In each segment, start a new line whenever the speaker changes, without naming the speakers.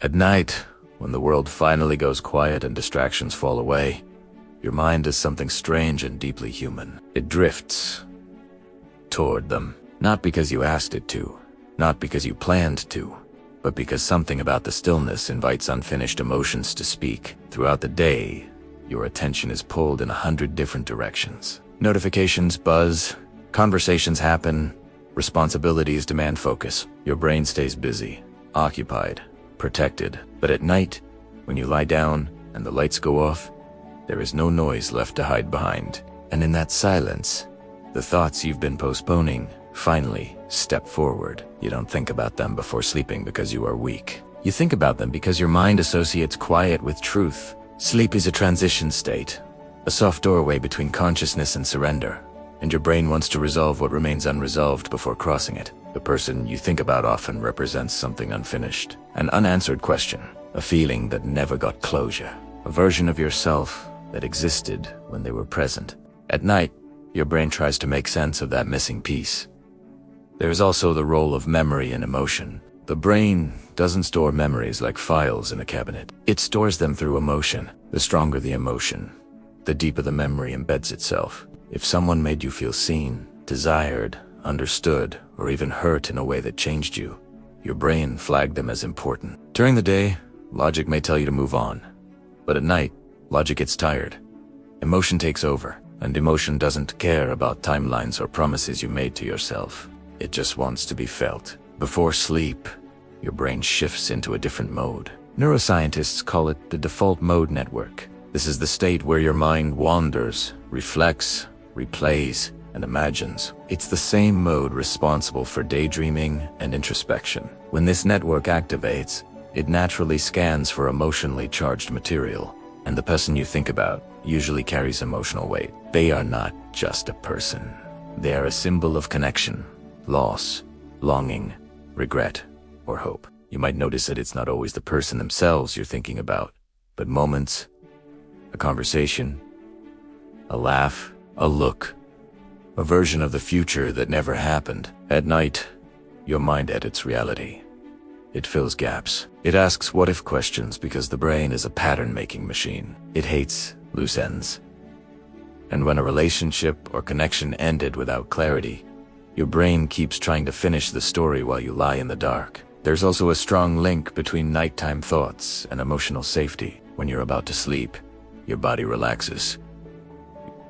At night, when the world finally goes quiet and distractions fall away, your mind does something strange and deeply human. It drifts toward them. Not because you asked it to, not because you planned to, but because something about the stillness invites unfinished emotions to speak. Throughout the day, your attention is pulled in 100 different directions. Notifications buzz, conversations happen, responsibilities demand focus. Your brain stays busy, occupied, protected. But at night, when you lie down and the lights go off, there is no noise left to hide behind. And in that silence, the thoughts you've been postponing finally step forward. You don't think about them before sleeping because you are weak. You think about them because your mind associates quiet with truth. Sleep is a transition state, a soft doorway between consciousness and surrender, and your brain wants to resolve what remains unresolved before crossing it. The person you think about often represents something unfinished, an unanswered question, a feeling that never got closure, a version of yourself that existed when they were present. At night, your brain tries to make sense of that missing piece. There is also the role of memory and emotion. The brain doesn't store memories like files in a cabinet. It stores them through emotion. The stronger the emotion, the deeper the memory embeds itself. If someone made you feel seen, desired, understood, or even hurt in a way that changed you, your brain flagged them as important. During the day, logic may tell you to move on. But at night, logic gets tired. Emotion takes over, and emotion doesn't care about timelines or promises you made to yourself. It just wants to be felt. Before sleep, your brain shifts into a different mode. Neuroscientists call it the default mode network. This is the state where your mind wanders, reflects, replays, and imagines. It's the same mode responsible for daydreaming and introspection. When this network activates, it naturally scans for emotionally charged material, and the person you think about usually carries emotional weight. They are not just a person. They are a symbol of connection, loss, longing, regret, or hope. You might notice that it's not always the person themselves you're thinking about, but moments, a conversation, a laugh, a look, a version of the future that never happened. At night, your mind edits reality. It fills gaps. It asks what-if questions because the brain is a pattern-making machine. It hates loose ends. And when a relationship or connection ended without clarity, your brain keeps trying to finish the story while you lie in the dark. There's also a strong link between nighttime thoughts and emotional safety. When you're about to sleep, your body relaxes.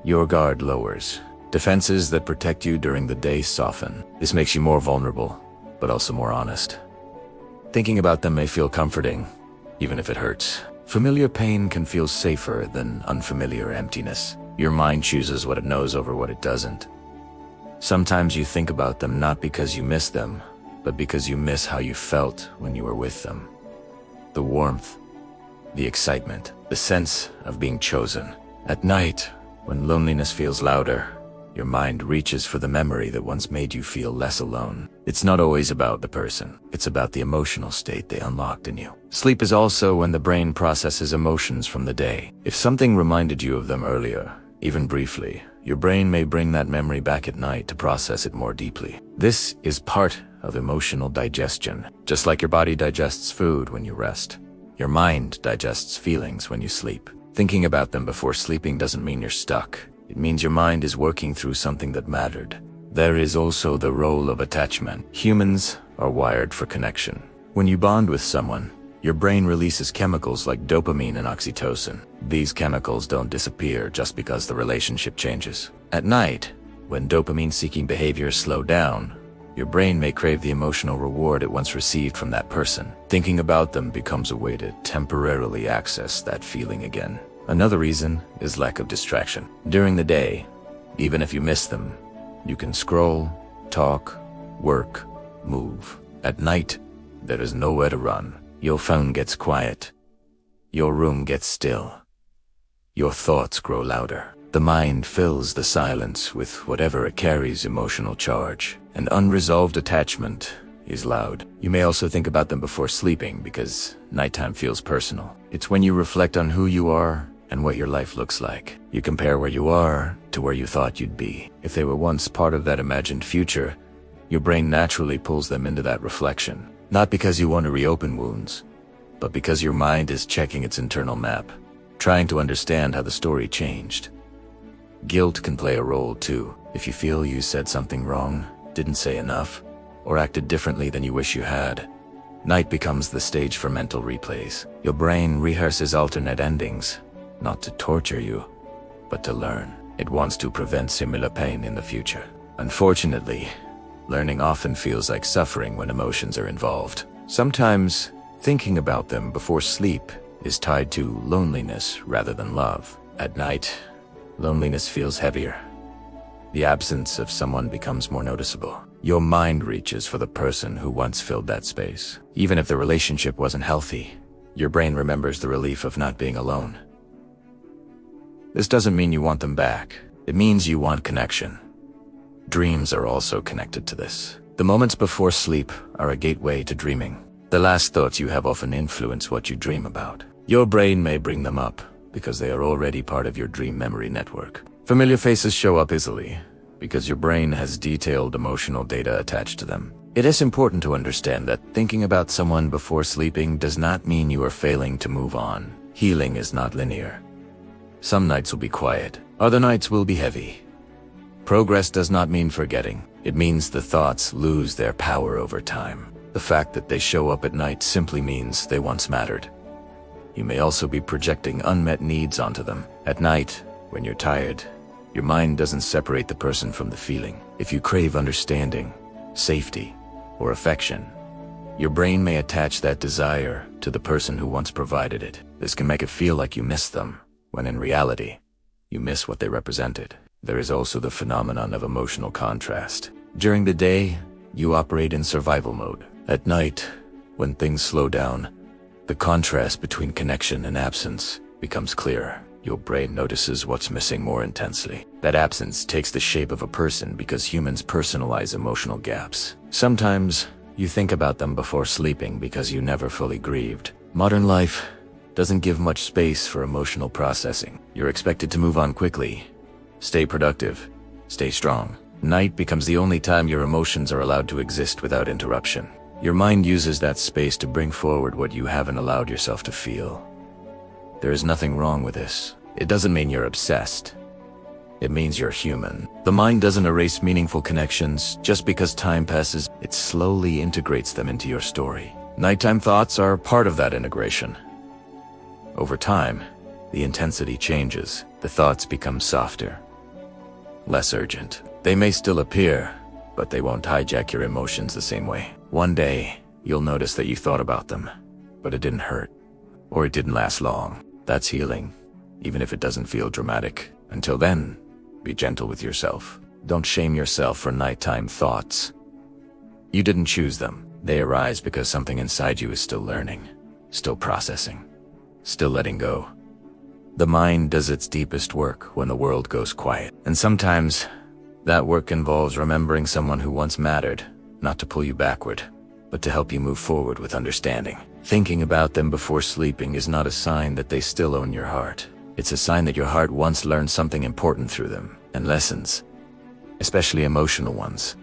Your guard lowers. Defenses that protect you during the day soften. This makes you more vulnerable, but also more honest. Thinking about them may feel comforting, even if it hurts. Familiar pain can feel safer than unfamiliar emptiness. Your mind chooses what it knows over what it doesn't. Sometimes you think about them not because you miss them, but because you miss how you felt when you were with them. The warmth, the excitement, the sense of being chosen. At night, when loneliness feels louder, your mind reaches for the memory that once made you feel less alone. It's not always about the person. It's about the emotional state they unlocked in you. Sleep is also when the brain processes emotions from the day. If something reminded you of them earlier, even briefly, your brain may bring that memory back at night to process it more deeply. This is part of emotional digestion. Just like your body digests food when you rest, your mind digests feelings when you sleep. Thinking about them before sleeping doesn't mean you're stuck. It means your mind is working through something that mattered. There is also the role of attachment. Humans are wired for connection. When you bond with someone, your brain releases chemicals like dopamine and oxytocin. These chemicals don't disappear just because the relationship changes. At night, when dopamine-seeking behaviors slow down, your brain may crave the emotional reward it once received from that person. Thinking about them becomes a way to temporarily access that feeling again. Another reason is lack of distraction. During the day, even if you miss them, you can scroll, talk, work, move. At night, there is nowhere to run. Your phone gets quiet. Your room gets still. Your thoughts grow louder. The mind fills the silence with whatever it carries emotional charge. An unresolved attachment is loud. You may also think about them before sleeping because nighttime feels personal. It's when you reflect on who you are and what your life looks like. You compare where you are to where you thought you'd be. If they were once part of that imagined future, your brain naturally pulls them into that reflection. Not because you want to reopen wounds, but because your mind is checking its internal map, trying to understand how the story changed. Guilt can play a role too. If you feel you said something wrong, didn't say enough, or acted differently than you wish you had, night becomes the stage for mental replays. Your brain rehearses alternate endings, not to torture you, but to learn. It wants to prevent similar pain in the future. Unfortunately, learning often feels like suffering when emotions are involved. Sometimes, thinking about them before sleep is tied to loneliness rather than love. At night, loneliness feels heavier. The absence of someone becomes more noticeable. Your mind reaches for the person who once filled that space. Even if the relationship wasn't healthy, your brain remembers the relief of not being alone. This doesn't mean you want them back. It means you want connection. Dreams are also connected to this. The moments before sleep are a gateway to dreaming. The last thoughts you have often influence what you dream about. Your brain may bring them up because they are already part of your dream memory network. Familiar faces show up easily because your brain has detailed emotional data attached to them. It is important to understand that thinking about someone before sleeping does not mean you are failing to move on. Healing is not linear. Some nights will be quiet, other nights will be heavy. Progress does not mean forgetting. It means the thoughts lose their power over time. The fact that they show up at night simply means they once mattered. You may also be projecting unmet needs onto them. At night, when you're tired, your mind doesn't separate the person from the feeling. If you crave understanding, safety, or affection, your brain may attach that desire to the person who once provided it. This can make it feel like you miss them, when in reality, you miss what they represented. There is also the phenomenon of emotional contrast. During the day, you operate in survival mode. At night, when things slow down, the contrast between connection and absence becomes clearer. Your brain notices what's missing more intensely. That absence takes the shape of a person because humans personalize emotional gaps. Sometimes, you think about them before sleeping because you never fully grieved. Modern life doesn't give much space for emotional processing. You're expected to move on quickly, stay productive, stay strong. Night becomes the only time your emotions are allowed to exist without interruption. Your mind uses that space to bring forward what you haven't allowed yourself to feel. There is nothing wrong with this. It doesn't mean you're obsessed. It means you're human. The mind doesn't erase meaningful connections just because time passes. It slowly integrates them into your story. Nighttime thoughts are part of that integration. Over time, the intensity changes. The thoughts become softer, less urgent. They may still appear, but they won't hijack your emotions the same way. One day, you'll notice that you thought about them, but it didn't hurt, or it didn't last long. That's healing, even if it doesn't feel dramatic. Until then, be gentle with yourself. Don't shame yourself for nighttime thoughts. You didn't choose them. They arise because something inside you is still learning, still processing, still letting go. The mind does its deepest work when the world goes quiet. And sometimes, that work involves remembering someone who once mattered, not to pull you backward, but to help you move forward with understanding. Thinking about them before sleeping is not a sign that they still own your heart. It's a sign that your heart once learned something important through them, and lessons, especially emotional ones,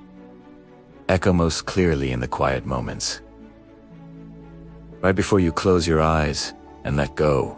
echo most clearly in the quiet moments. Right before you close your eyes and let go.